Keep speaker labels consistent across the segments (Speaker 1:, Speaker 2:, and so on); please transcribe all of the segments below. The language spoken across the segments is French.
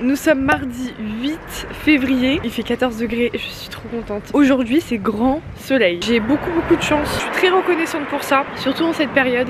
Speaker 1: Nous sommes mardi 8 février, il fait 14 degrés et je suis trop contente. Aujourd'hui c'est grand soleil. J'ai beaucoup de chance, je suis très reconnaissante pour ça, surtout en cette période.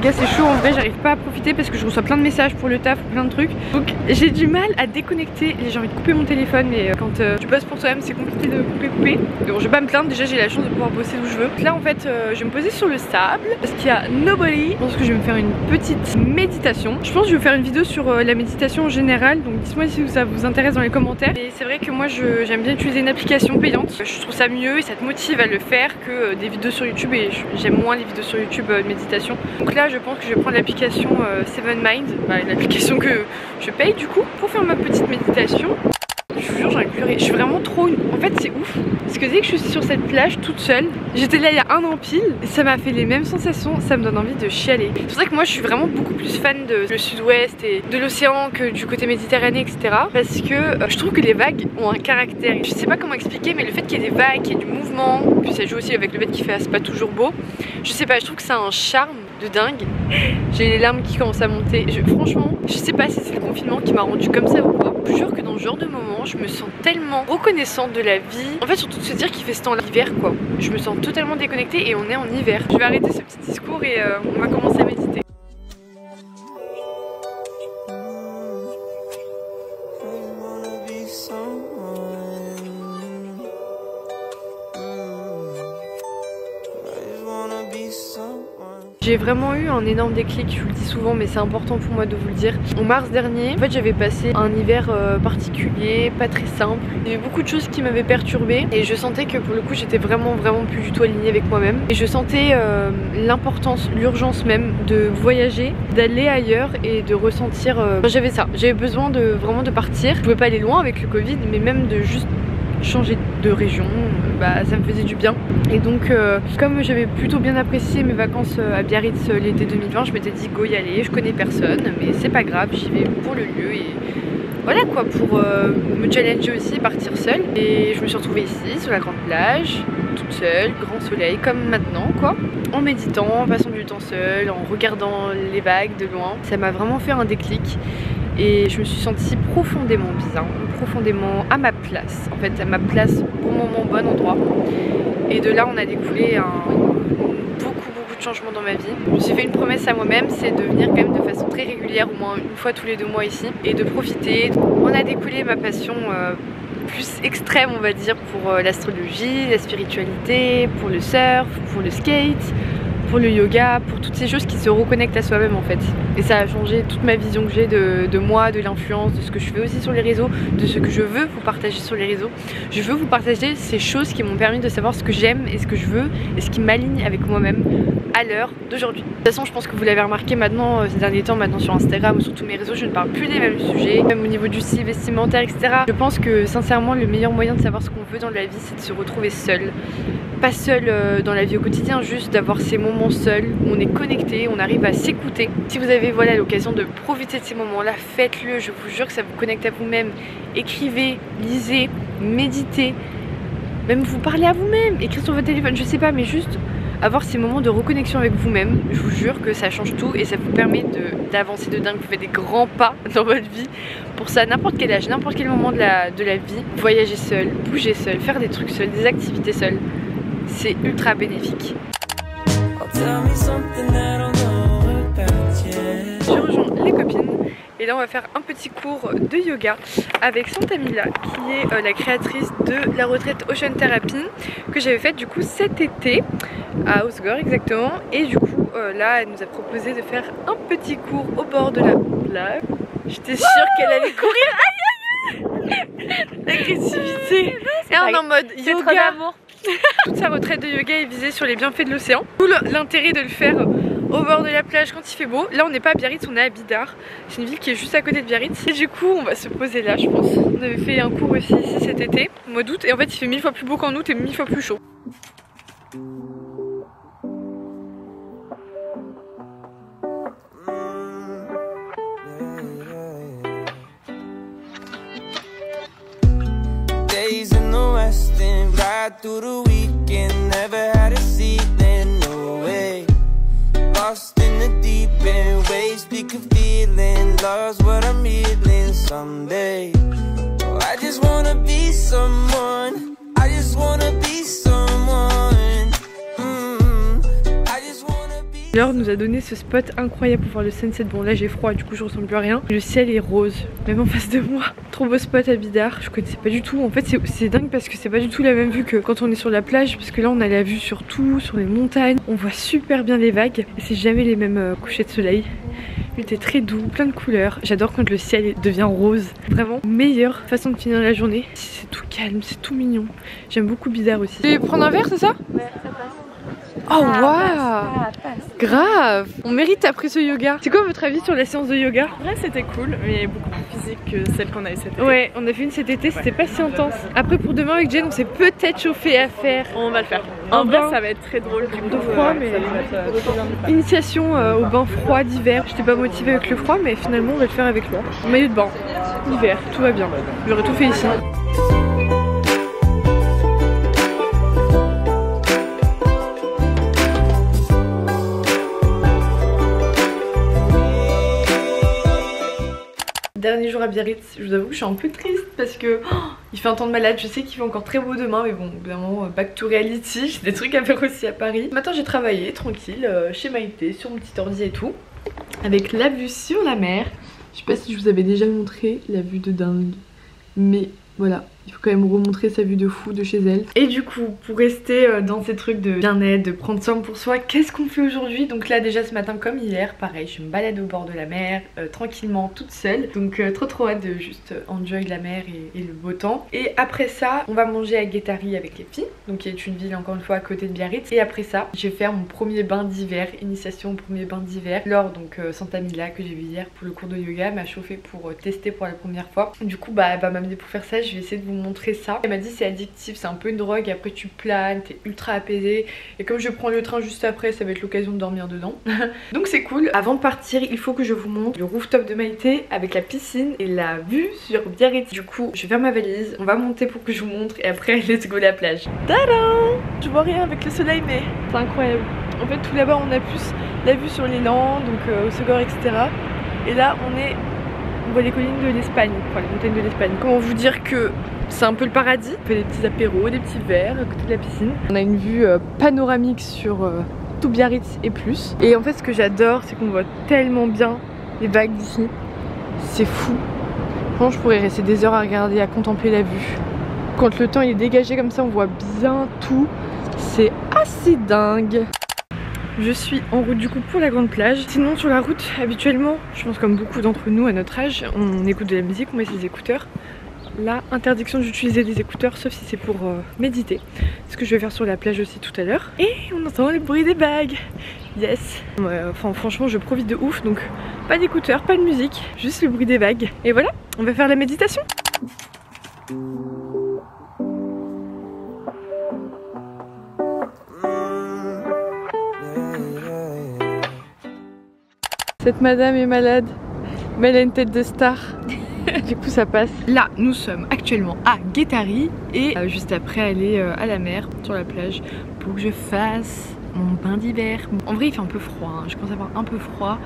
Speaker 1: Gars, c'est chaud en vrai, j'arrive pas à profiter parce que je reçois plein de messages pour le taf, plein de trucs. Donc j'ai du mal à déconnecter. J'ai envie de couper mon téléphone, mais quand tu bosses pour toi-même, c'est compliqué de couper. Donc je vais pas me plaindre, déjà j'ai la chance de pouvoir bosser d'où je veux. Donc là en fait, je vais me poser sur le sable parce qu'il y a nobody. Je pense que je vais me faire une petite méditation. Je pense que je vais faire une vidéo sur la méditation en général. Donc dites-moi si ça vous intéresse dans les commentaires. Et c'est vrai que moi j'aime bien utiliser une application payante. Je trouve ça mieux et ça te motive à le faire que des vidéos sur YouTube. Et j'aime moins les vidéos sur YouTube de méditation. Donc là je pense que je vais prendre l'application Seven Mind, l'application que je paye du coup pour faire ma petite méditation. Je vous jure, j'ai envie de pleurer. Je suis vraiment trop... En fait c'est ouf parce que dès que je suis sur cette plage toute seule, j'étais là il y a un an pile et ça m'a fait les mêmes sensations, ça me donne envie de chialer. C'est pour ça que moi je suis vraiment beaucoup plus fan de le sud-ouest et de l'océan que du côté méditerranéen, etc. Parce que je trouve que les vagues ont un caractère. Je sais pas comment expliquer, mais le fait qu'il y ait des vagues, qu'il y ait du mouvement, puis ça joue aussi avec le fait qu'il fait pas toujours beau. Je sais pas, je trouve que ça a un charme de dingue. J'ai les larmes qui commencent à monter. Franchement, je sais pas si c'est le confinement qui m'a rendu comme ça ou pas. Je jure que dans ce genre de moment, je me sens tellement reconnaissante de la vie. En fait, surtout de se dire qu'il fait ce temps-là l'hiver, quoi. Je me sens totalement déconnectée et on est en hiver. Je vais arrêter ce petit discours et on va commencer à méditer. J'ai vraiment eu un énorme déclic, je vous le dis souvent mais c'est important pour moi de vous le dire. En mars dernier, en fait j'avais passé un hiver particulier, pas très simple. Il y avait beaucoup de choses qui m'avaient perturbée et je sentais que pour le coup j'étais vraiment plus du tout alignée avec moi-même. Et je sentais l'importance, l'urgence même de voyager, d'aller ailleurs et de ressentir... J'avais ça, j'avais besoin de vraiment de partir. Je pouvais pas aller loin avec le Covid mais même de juste changer de région, ça me faisait du bien. Et donc comme j'avais plutôt bien apprécié mes vacances à Biarritz l'été 2020, je m'étais dit go y aller, je connais personne mais c'est pas grave, j'y vais pour le lieu et voilà quoi, pour me challenger aussi, partir seule. Et je me suis retrouvée ici sur la grande plage, toute seule, grand soleil comme maintenant quoi, en méditant, en passant du temps seule, en regardant les vagues de loin. Ça m'a vraiment fait un déclic. Et je me suis sentie profondément bien, profondément à ma place, en fait à ma place, bon moment, bon endroit. Et de là on a découlé beaucoup de changements dans ma vie. Je me suis fait une promesse à moi-même, c'est de venir quand même de façon très régulière, au moins une fois tous les 2 mois ici, et de profiter. On a découlé ma passion plus extrême on va dire pour l'astrologie, la spiritualité, pour le surf, pour le skate, pour le yoga, pour toutes ces choses qui se reconnectent à soi-même en fait. Et ça a changé toute ma vision que j'ai de moi, de l'influence, de ce que je fais aussi sur les réseaux, de ce que je veux vous partager sur les réseaux. Je veux vous partager ces choses qui m'ont permis de savoir ce que j'aime et ce que je veux et ce qui m'aligne avec moi-même à l'heure d'aujourd'hui. De toute façon je pense que vous l'avez remarqué maintenant ces derniers temps, maintenant sur Instagram ou sur tous mes réseaux, je ne parle plus des mêmes sujets, même au niveau du style vestimentaire, etc. Je pense que sincèrement le meilleur moyen de savoir ce qu'on veut dans la vie, c'est de se retrouver seul. Pas seul dans la vie au quotidien, juste d'avoir ces moments seuls où on est connecté, on arrive à s'écouter. Si vous avez l'occasion de profiter de ces moments-là, faites-le, je vous jure que ça vous connecte à vous-même. Écrivez, lisez, méditez, même vous parlez à vous-même, écrivez sur votre téléphone, je sais pas, mais juste avoir ces moments de reconnexion avec vous-même, je vous jure que ça change tout et ça vous permet d'avancer de dingue, vous faites des grands pas dans votre vie. Pour ça, n'importe quel âge, n'importe quel moment de la vie, voyager seul, bouger seul, faire des trucs seuls, des activités seules, c'est ultra bénéfique. Je rejoins les copines et là on va faire un petit cours de yoga avec Santa Mila qui est la créatrice de la retraite Ocean Therapy que j'avais faite du coup cet été à Osgore exactement. Et du coup là elle nous a proposé de faire un petit cours au bord de la plage. J'étais sûre qu'elle allait courir. Aïe aïe aïe. L'agressivité. Et on est en mode yoga. Toute sa retraite de yoga est visée sur les bienfaits de l'océan. Tout l'intérêt de le faire au bord de la plage quand il fait beau. Là on n'est pas à Biarritz, on est à Bidart. C'est une ville qui est juste à côté de Biarritz. Et du coup on va se poser là je pense. On avait fait un cours aussi ici cet été, au mois d'août. Et en fait il fait 1000 fois plus beau qu'en août et 1000 fois plus chaud.
Speaker 2: Days in the West and ride through the weekend. Never had a seat, then no way. Lost in the deep end, waves speak of feeling. Lost what I'm healing someday. Oh, I just wanna be someone. I just wanna be someone.
Speaker 1: Laure nous a donné ce spot incroyable pour voir le sunset. Bon là j'ai froid du coup je ressens plus à rien. Le ciel est rose, même en face de moi. Trop beau spot à Bidart, je connaissais pas du tout. En fait c'est dingue parce que c'est pas du tout la même vue que quand on est sur la plage. Parce que là on a la vue sur tout, sur les montagnes. On voit super bien les vagues et c'est jamais les mêmes couchers de soleil. Il était très doux, plein de couleurs. J'adore quand le ciel devient rose. Vraiment meilleure façon de finir la journée. C'est tout calme, c'est tout mignon. J'aime beaucoup Bidart aussi. Tu veux prendre un verre c'est ça? Ouais, ça passe. Oh waouh, grave. On mérite après ce yoga. C'est quoi votre avis sur la séance de yoga?
Speaker 3: En vrai c'était cool mais beaucoup plus physique que celle qu'on a eu cet été.
Speaker 1: Ouais, on a fait une cet été, c'était pas si intense. Après pour demain avec Jen on s'est peut-être chauffé à faire.
Speaker 3: On va le faire. En vrai ça va être très drôle du coup.
Speaker 1: De froid mais initiation au bain froid d'hiver. J'étais pas motivée avec le froid mais finalement on va le faire avec Laure. Maillot de bain, hiver, tout va bien. J'aurais tout fait ici. Dernier jour à Biarritz, je vous avoue que je suis un peu triste parce que il fait un temps de malade. Je sais qu'il fait encore très beau demain mais bon évidemment back to reality, j'ai des trucs à faire aussi à Paris. Ce matin j'ai travaillé tranquille chez Maïté sur mon petit ordi et tout avec la vue sur la mer. Je sais pas si je vous avais déjà montré la vue de dingue mais voilà, il faut quand même remontrer sa vue de fou de chez elle. Et du coup, pour rester dans ces trucs de bien-être, de prendre soin pour soi, qu'est-ce qu'on fait aujourd'hui? Donc là déjà ce matin comme hier, pareil, je me balade au bord de la mer, tranquillement, toute seule. Donc trop hâte de juste enjoy la mer et le beau temps. Et après ça, on va manger à Guétari avec les filles, donc qui est une ville encore une fois à côté de Biarritz. Et après ça, je vais faire mon premier bain d'hiver, initiation au premier bain d'hiver. Laure, donc Santa Mila, que j'ai vu hier pour le cours de yoga, m'a chauffé pour tester pour la première fois. Du coup bah elle va m'amener pour faire ça, je vais essayer de vous montrer ça. Elle m'a dit c'est addictif, c'est un peu une drogue, après tu planes, t'es ultra apaisé. Et comme je prends le train juste après, ça va être l'occasion de dormir dedans. Donc c'est cool. Avant de partir, il faut que je vous montre le rooftop de Maïté avec la piscine et la vue sur Biarritz. Du coup, je vais faire ma valise, on va monter pour que je vous montre et après let's go la plage. Tadam! Je vois rien avec le soleil mais c'est incroyable. En fait tout là-bas on a plus la vue sur les Landes, donc au Segor, etc. Et là on voit les collines de l'Espagne, enfin les montagnes de l'Espagne. Comment vous dire que c'est un peu le paradis. On fait des petits apéros, des petits verres à côté de la piscine. On a une vue panoramique sur tout Biarritz et plus. Et en fait ce que j'adore c'est qu'on voit tellement bien les vagues d'ici. C'est fou. Franchement je pourrais rester des heures à regarder, à contempler la vue. Quand le temps est dégagé comme ça on voit bien tout. C'est assez dingue. Je suis en route du coup pour la grande plage. Sinon sur la route habituellement, je pense comme beaucoup d'entre nous à notre âge, on écoute de la musique, on met ses écouteurs. Là, interdiction d'utiliser des écouteurs sauf si c'est pour méditer. Ce que je vais faire sur la plage aussi tout à l'heure. Et on entend les bruits des bagues. Yes. Enfin franchement je profite de ouf, donc pas d'écouteurs, pas de musique, juste le bruit des vagues. Et voilà, on va faire la méditation. Cette madame est malade, mais elle a une tête de star. Du coup ça passe. Là nous sommes actuellement à Guétari et juste après aller à la mer sur la plage pour que je fasse mon bain d'hiver. En vrai il fait un peu froid, hein. Je commence à avoir un peu froid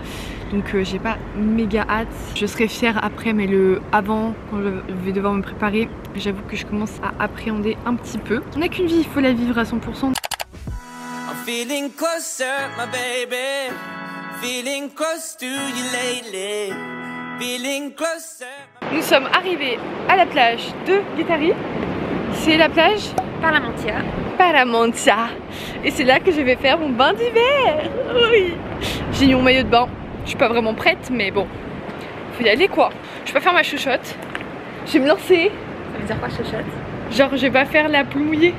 Speaker 1: donc j'ai pas méga hâte. Je serai fière après mais le avant quand je vais devoir me préparer, j'avoue que je commence à appréhender un petit peu. On n'a qu'une vie, il faut la vivre à 100%.
Speaker 2: I'm feeling closer, my baby. Feeling close to you lately. Feeling closer.
Speaker 1: Nous sommes arrivés à la plage de Guétari. C'est la plage Paramantia. Et c'est là que je vais faire mon bain d'hiver. Oui. J'ai mis mon maillot de bain. Je suis pas vraiment prête mais bon, faut y aller quoi. Je vais pas faire ma chuchote. Je vais me lancer.
Speaker 3: Ça veut dire quoi chuchote?
Speaker 1: Genre je vais pas faire la pluie mouillée.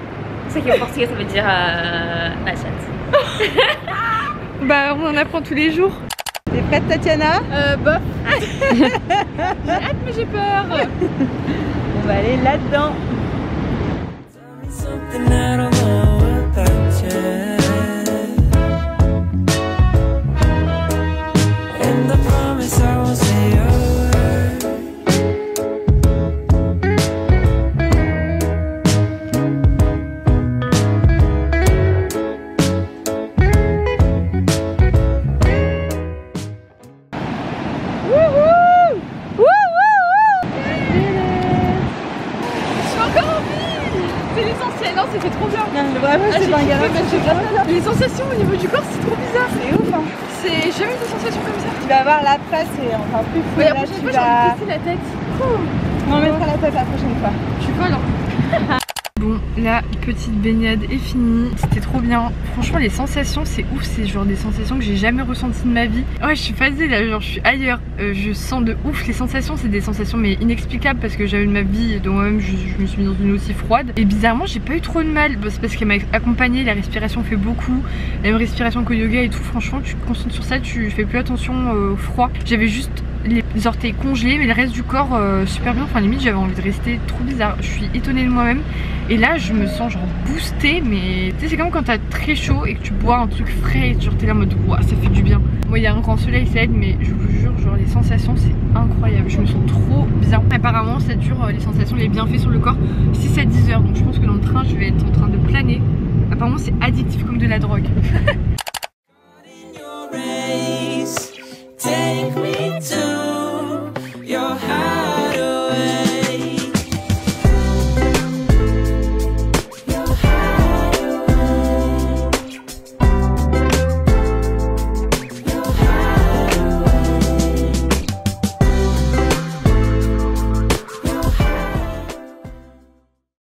Speaker 3: C'est ça qui en portugais ça veut dire la chatte.
Speaker 1: Bah on en apprend tous les jours.
Speaker 4: T'es prête Tatiana?
Speaker 1: Bof. J'ai hâte mais j'ai peur.
Speaker 4: On va aller là-dedans.
Speaker 2: Something I don't know about you. And I promise I won't say a word.
Speaker 1: Wouhou! Wouhou! Je suis encore en vie! C'est l'essentiel, non, c'était trop bien.
Speaker 4: Non, vraiment, c'est pas un galop.
Speaker 1: Les sensations au niveau du corps, c'est trop bizarre.
Speaker 4: C'est ouf, hein.
Speaker 1: J'ai jamais eu des sensations comme ça.
Speaker 4: Tu vas voir l'après, c'est encore plus fou.
Speaker 1: Ouais, la
Speaker 4: Là,
Speaker 1: prochaine
Speaker 4: tu
Speaker 1: fois, j'ai
Speaker 4: vas...
Speaker 1: envie de tester la tête.
Speaker 4: On mettra la tête la prochaine fois.
Speaker 1: Je suis folle, hein. Bon, la petite baignade est finie. C'était trop bien. Franchement, les sensations, c'est ouf. C'est genre des sensations que j'ai jamais ressenties de ma vie. Ouais, je suis phasée là, genre je suis ailleurs. Je sens de ouf. Les sensations, c'est des sensations mais inexplicables parce que j'avais eu de ma vie dont moi-même je me suis mis dans une eau aussi froide. Et bizarrement, j'ai pas eu trop de mal. Bah, c'est parce qu'elle m'a accompagnée. La respiration fait beaucoup. La même respiration qu'au yoga et tout. Franchement, tu te concentres sur ça. Tu fais plus attention au froid. J'avais juste les orteils congelés, mais le reste du corps super bien. Enfin, limite, j'avais envie de rester. Trop bizarre. Je suis étonnée de moi-même. Et là, je me sens genre boostée, mais tu sais, c'est comme quand t'as très chaud et que tu bois un truc frais et genre t'es là en mode ouah, ça fait du bien. Moi, il y a un grand soleil, ça aide, mais je vous jure, genre les sensations, c'est incroyable. Je me sens trop bien. Apparemment, ça dure les sensations, les bienfaits sur le corps 6 à 10 heures. Donc, je pense que dans le train, je vais être en train de planer. Apparemment, c'est addictif comme de la drogue.